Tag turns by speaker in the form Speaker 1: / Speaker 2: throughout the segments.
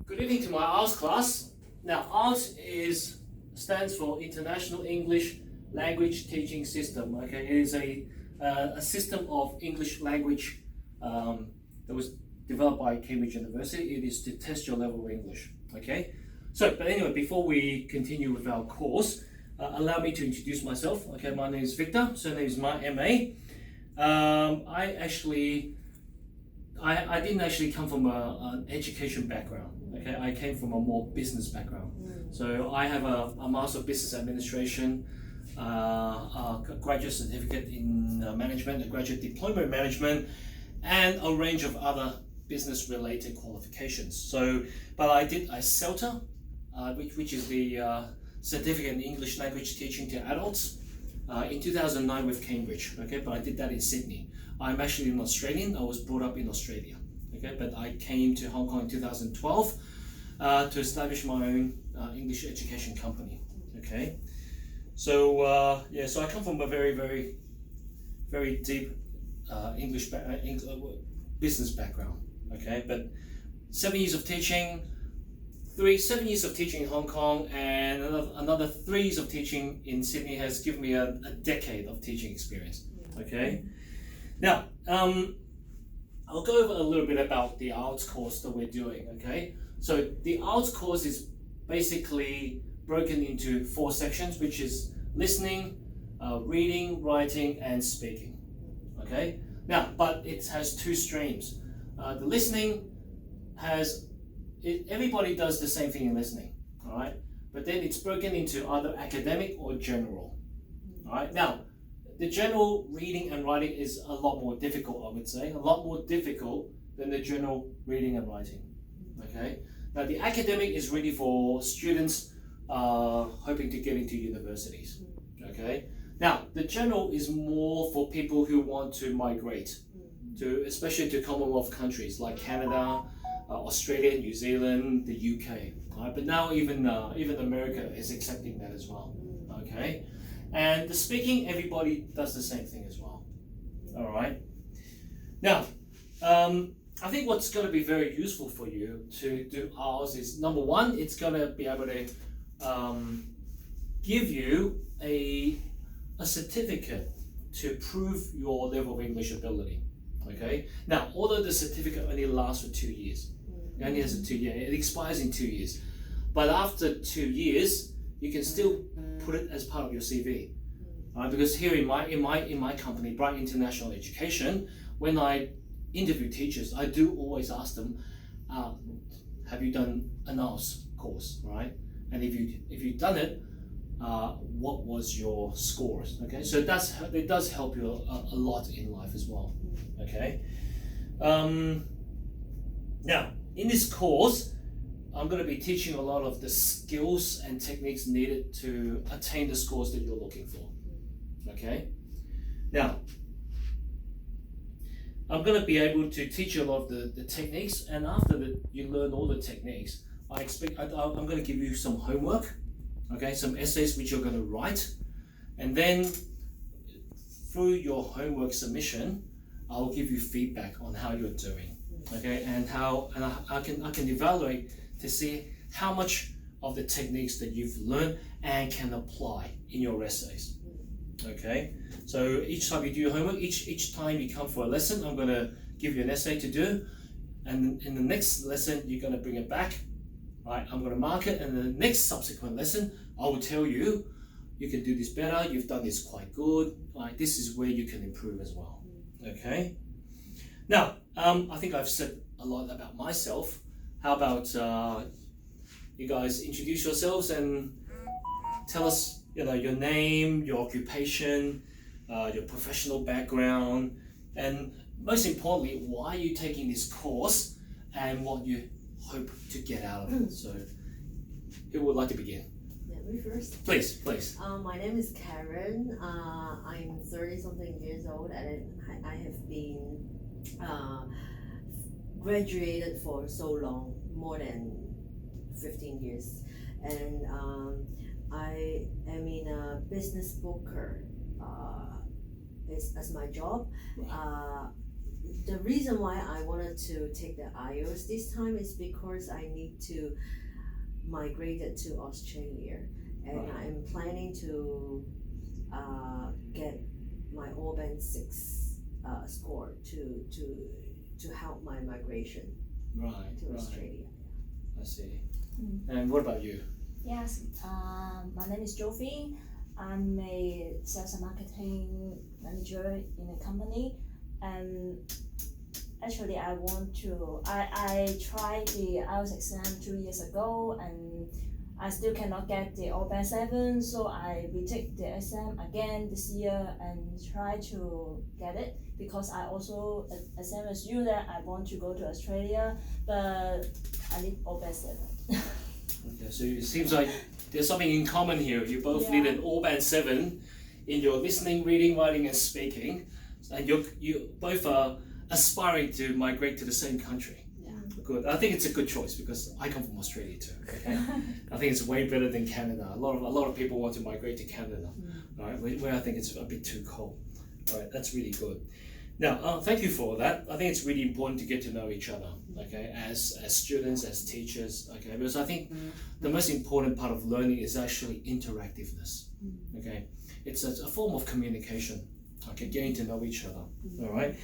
Speaker 1: Good evening to my ALS class. Now, ALS stands for International English Language Teaching System. Okay, it is a system of English language that was developed by Cambridge University. It is to test your level of English. Okay, but anyway, before we continue with our course, allow me to introduce myself. Okay, my name is Victor. Surname is my MA. I didn't actually come from an education background. Okay, I came from a more business background. So I have a Master of Business Administration, a graduate certificate in management, a graduate diploma in management, and a range of other business-related qualifications. So, but I did a CELTA, which is the Certificate in English Language Teaching to Adults, in 2009 with Cambridge. Okay, but I did that in Sydney. I'm actually an Australian. I was brought up in Australia. Okay, but I came to Hong Kong in 2012 to establish my own English education company. Okay, so so I come from a very deep English business background. Okay, but 7 years of teaching, 7 years of teaching in Hong Kong, and another 3 years of teaching in Sydney has given me a decade of teaching experience. Okay, now I'll go over a little bit about the arts course that we're doing. Okay, so the arts course is basically broken into 4 sections, which is listening, reading, writing, and speaking. Okay, now but it has 2 streams. The listening everybody does the same thing in listening, all right? But then it's broken into either academic or general, all right? Now, the general reading and writing is a lot more difficult, I would say, a lot more difficult than the general reading and writing, okay? Now, the academic is really for students hoping to get into universities, okay? Now, the general is more for people who want to migrate, especially to Commonwealth countries like Canada, Australia, New Zealand, the UK, right? But now even America is accepting that as well. Okay, and the speaking, everybody does the same thing as well. All right. Now, I think what's going to be very useful for you to do ours is, number one, it's going to be able to give you a certificate to prove your level of English ability. Okay. Now, although the certificate only lasts for 2 years, it only has a 2 year, it expires in 2 years. But after 2 years, you can still put it as part of your CV. Because here in my company, Bright International Education, when I interview teachers, I do always ask them, have you done an IELTS course, right? And if you've done it, what was your scores? Okay, so it does help you a lot in life as well. Okay. Now, in this course, I'm going to be teaching a lot of the skills and techniques needed to attain the scores that you're looking for. Okay. Now, I'm going to be able to teach you a lot of the techniques, and after you learn all the techniques, I'm going to give you some homework. Okay, some essays which you're going to write, and then through your homework submission, I'll give you feedback on how you're doing. Okay, and I can evaluate to see how much of the techniques that you've learned and can apply in your essays. Okay, so each time you do your homework, each time you come for a lesson, I'm going to give you an essay to do, and in the next lesson you're going to bring it back. Right, I'm going to mark it, and the next subsequent lesson, I will tell you, you can do this better, you've done this quite good, like this is where you can improve as well. Okay. Now, I think I've said a lot about myself. How about you guys introduce yourselves and tell us, your name, your occupation, your professional background, and most importantly, why are you taking this course and what you hope to get out of it. So, who would like to begin?
Speaker 2: Yeah, me first.
Speaker 1: Please.
Speaker 2: My name is Karen. I'm 30-something years old, and I have been graduated for so long, more than 15 years, and I am in a business broker as my job. the reason why I wanted to take the IELTS this time is because I need to migrate it to Australia, and
Speaker 1: Right.
Speaker 2: I'm planning to get my all band 6 score to help my migration
Speaker 1: Right.
Speaker 2: to
Speaker 1: Right.
Speaker 2: Australia.
Speaker 1: I see.
Speaker 3: Mm.
Speaker 1: And what about you?
Speaker 3: Yes, my name is Jovi. I'm a sales and marketing manager in a company, and actually I tried the IELTS exam 2 years ago, and I still cannot get the all band 7, so I retake the exam again this year and try to get it, because I also same as you that I want to go to Australia, but I need all band 7.
Speaker 1: Okay, so it seems like there's something in common here. You both
Speaker 3: Yeah.
Speaker 1: need an all band 7 in your listening, reading, writing, and speaking, and you both are aspiring to migrate to the same country.
Speaker 2: Yeah.
Speaker 1: Good. I think it's a good choice because I come from Australia too. Okay, I think it's way better than Canada. A lot of people want to migrate to Canada, right? Where I think it's a bit too cold. Right, that's really good. Now, thank you for that. I think it's really important to get to know each other, okay, as students, as teachers, okay, because I think the most important part of learning is actually interactiveness, okay. It's a form of communication, okay, getting to know each other, all right.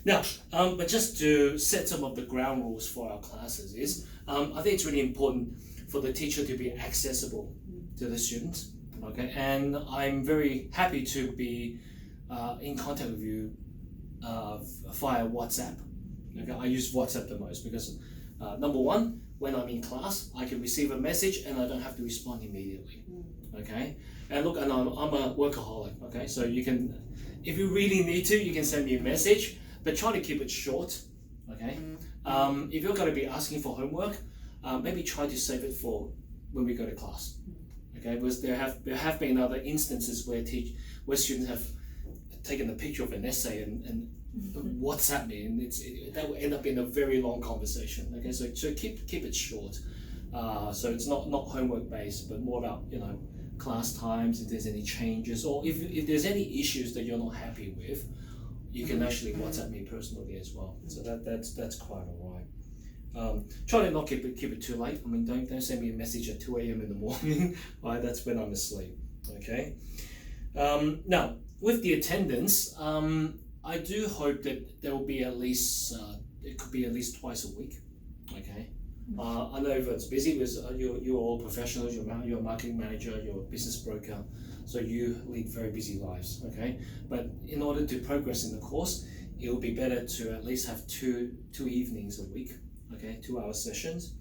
Speaker 1: Now, but just to set some of the ground rules for our classes is, I think it's really important for the teacher to be accessible to the students, okay, and I'm very happy to be in contact with you via WhatsApp. Okay, I use WhatsApp the most because number one, when I'm in class, I can receive a message and I don't have to respond immediately. Okay, and look, and I'm a workaholic. Okay, so you can, if you really need to, you can send me a message, but try to keep it short. Okay, if you're going to be asking for homework, maybe try to save it for when we go to class. Okay, because there have been other instances where students have taken a picture of an essay and WhatsApp me, and that will end up in a very long conversation. Okay, so keep it short. So it's not homework based, but more about class times. If there's any changes, or if there's any issues that you're not happy with, you can actually WhatsApp me personally as well. So that's quite alright. Try to not keep it too late. I mean, don't send me a message at 2 a.m. in the morning. Right, that's when I'm asleep. Okay. Now, with the attendance, I do hope that there will be at least it could be at least twice a week. Okay. I know if it's busy because you're all professionals. You're a marketing manager. You're a business broker, so you lead very busy lives. Okay. But in order to progress in the course, it will be better to at least have two evenings a week. Okay, 2-hour sessions.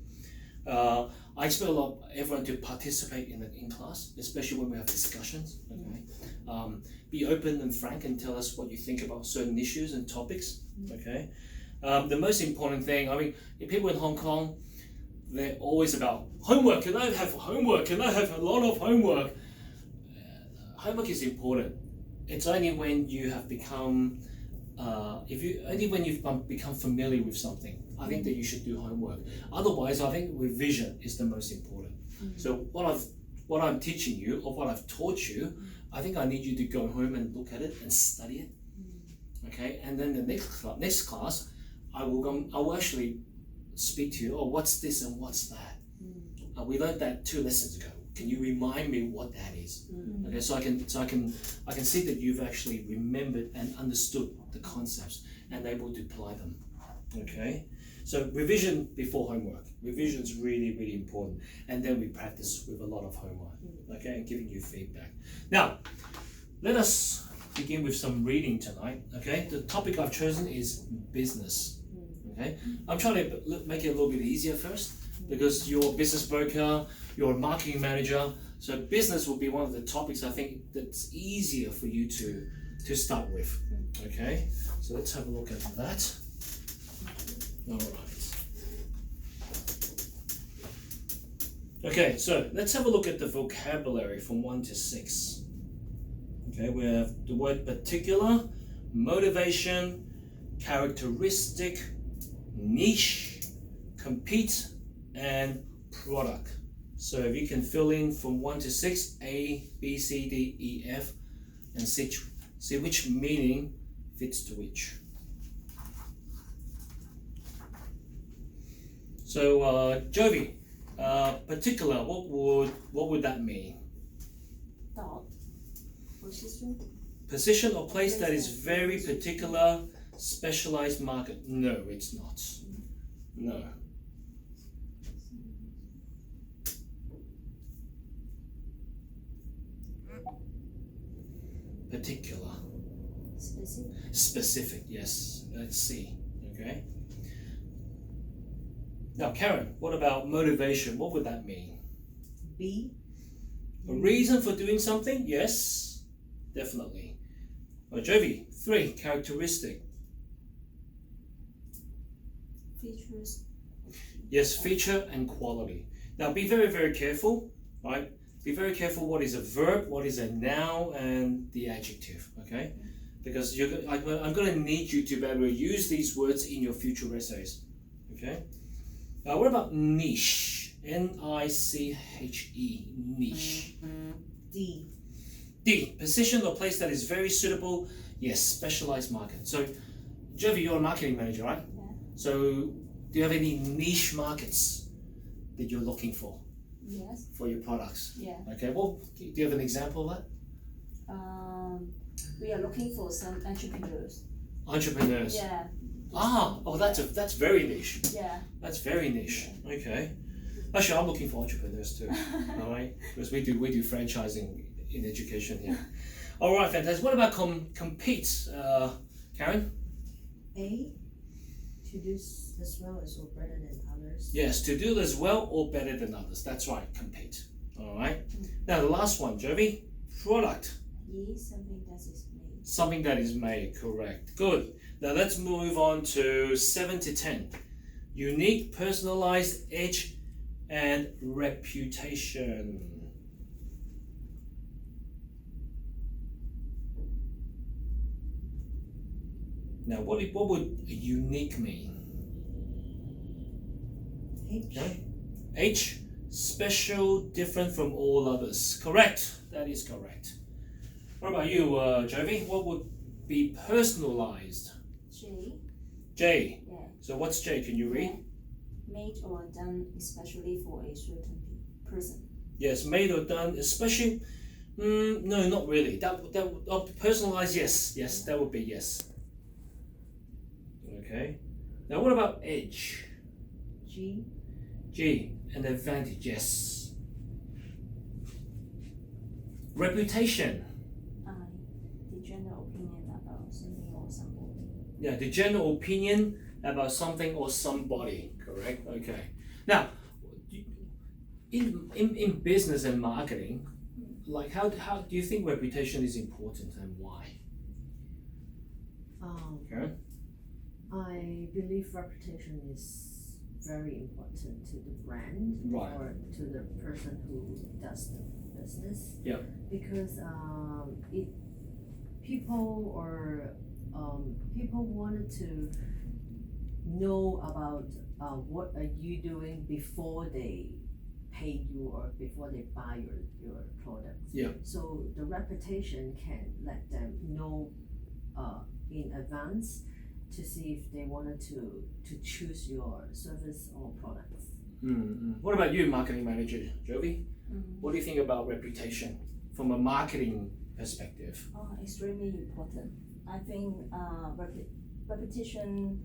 Speaker 1: I expect everyone to participate in class, especially when we have discussions. Okay, be open and frank and tell us what you think about certain issues and topics. Okay, the most important thing, I mean, if people in Hong Kong, they're always about homework. Can I have homework? Can I have a lot of homework? Homework is important. It's only when you have become when you've become familiar with something, I think that you should do homework. Otherwise, I think revision is the most important. So what I'm teaching you, or what I've taught you, I think I need you to go home and look at it and study it. Okay, and then the next class, I will actually speak to you. Oh, what's this and what's that? We learned that 2 lessons ago. Can you remind me what that is? Okay, so I can see that you've actually remembered and understood the concepts and able to apply them. Okay, so revision before homework. Revision is really, really important, and then we practice with a lot of homework. Okay, and giving you feedback. Now, let us begin with some reading tonight. Okay, the topic I've chosen is business. Okay, I'm trying to make it a little bit easier first, because you're a business broker, you're a marketing manager, so business will be one of the topics I think that's easier for you to start with. Okay, so let's have a look at that. All right. Okay, so let's have a look at the vocabulary from 1 to 6. Okay, we have the word particular, motivation, characteristic, niche, compete, and product. So if you can fill in from 1 to 6, A, B, C, D, E, F, and see which meaning fits to which. So, Jovi, particular, what would that mean?
Speaker 3: Dot. Position.
Speaker 1: Position or place that is very particular, specialized market? No, it's not. No. Particular.
Speaker 3: Specific.
Speaker 1: Specific, yes. Let's see. Okay. Now, Karen, what about motivation? What would that mean?
Speaker 2: B.
Speaker 1: A reason for doing something? Yes, definitely. Jovi, 3, characteristic.
Speaker 3: Features.
Speaker 1: Yes, feature and quality. Now, be very, very careful, right? Be very careful what is a verb, what is a noun, and the adjective, okay? Because I'm going to need you to be able to use these words in your future essays, okay? Now, what about niche? N-I-C-H-E, niche.
Speaker 2: D.
Speaker 1: D, position or place that is very suitable. Yes, specialized market. So, Jovi, you're a marketing manager, right?
Speaker 3: Yeah.
Speaker 1: So, do you have any niche markets that you're looking for
Speaker 3: Yes.
Speaker 1: for your products?
Speaker 3: Yeah.
Speaker 1: Okay, well, do you have an example of that?
Speaker 3: We are looking for some entrepreneurs.
Speaker 1: Entrepreneurs.
Speaker 3: Yeah.
Speaker 1: That's very niche.
Speaker 3: Yeah.
Speaker 1: That's very niche. Okay. Actually, I'm looking for entrepreneurs too. All right, because we do franchising in education here. All right, fantastic. What about compete, Karen?
Speaker 2: A. To do as well as or better than others.
Speaker 1: Yes, to do as well or better than others. That's right, compete. All right. Now the last one, Jovi, product.
Speaker 3: E. Something that is made.
Speaker 1: Something that is made. Correct. Good. Now let's move on to 7 to 10. Unique, personalized, edge, and reputation. Now, what would unique mean?
Speaker 2: H.
Speaker 1: Okay. H, special, different from all others. Correct. That is correct. What about you, Jovi? What would be personalized?
Speaker 3: J.
Speaker 1: J.
Speaker 3: Yeah.
Speaker 1: So what's J? Can you read?
Speaker 3: Made or done especially for a certain person.
Speaker 1: Yes, made or done, especially. No, not really. Personalized. Yes, that would be yes. Okay. Now, what about edge?
Speaker 2: G.
Speaker 1: G, an advantage. Yes. Reputation.
Speaker 3: I. The general opinion about something or somebody.
Speaker 1: Yeah, the general opinion about something or somebody. Correct. Okay. Now, in business and marketing, like how do you think reputation is important and why? Okay.
Speaker 2: I believe reputation is very important to the brand
Speaker 1: Right.
Speaker 2: or to the person who does the business.
Speaker 1: Yeah.
Speaker 2: Because people wanted to know about what are you doing before they pay you or before they buy your products.
Speaker 1: Yeah.
Speaker 2: So the reputation can let them know in advance to see if they wanted to choose your service or products.
Speaker 1: What about you, marketing manager, Jovi? What do you think about reputation from a marketing perspective?
Speaker 3: Extremely important. I think reputation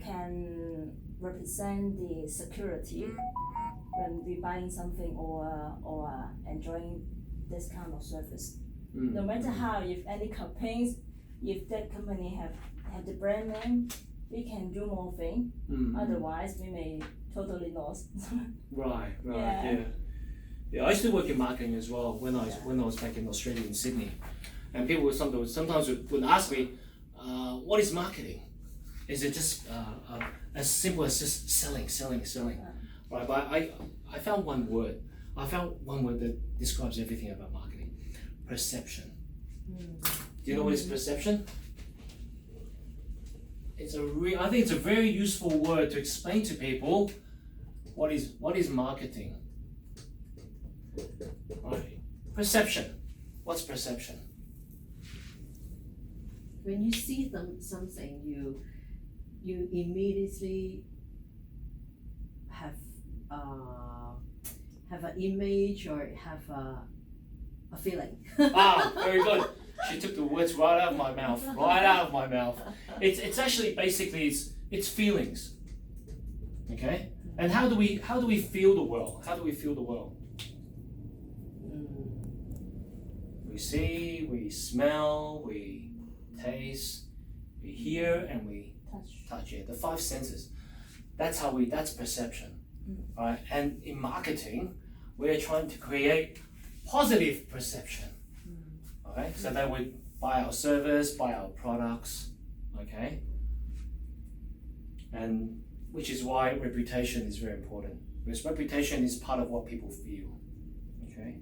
Speaker 3: can represent the security when we buying something or enjoying this kind of service. No matter how, if any campaigns, if that company have the brand name, we can do more thing. Otherwise, we may totally lost.
Speaker 1: Right.
Speaker 3: Yeah.
Speaker 1: Yeah, I used to work in marketing as well when I was back in Australia in Sydney, and people would sometimes would ask me, "What is marketing? Is it just as simple as just selling?" Right, but I found one word. That describes everything about marketing: perception. Do you know what is perception? I think it's a very useful word to explain to people what is marketing. Right. Perception. What's perception?
Speaker 2: When you see something, you immediately have have an image or have a feeling.
Speaker 1: Ah, very good. She took the words right out of my mouth. Right out of my mouth. It's actually basically it's feelings. Okay? And how do we feel the world? How do we feel the world? We see, we smell, we taste, we hear, and we touch it. The 5 senses. That's perception. Right? And in marketing, we're trying to create positive perception. Okay? So that we buy our service, buy our products, okay? And which is why reputation is very important. Because reputation is part of what people feel. Okay?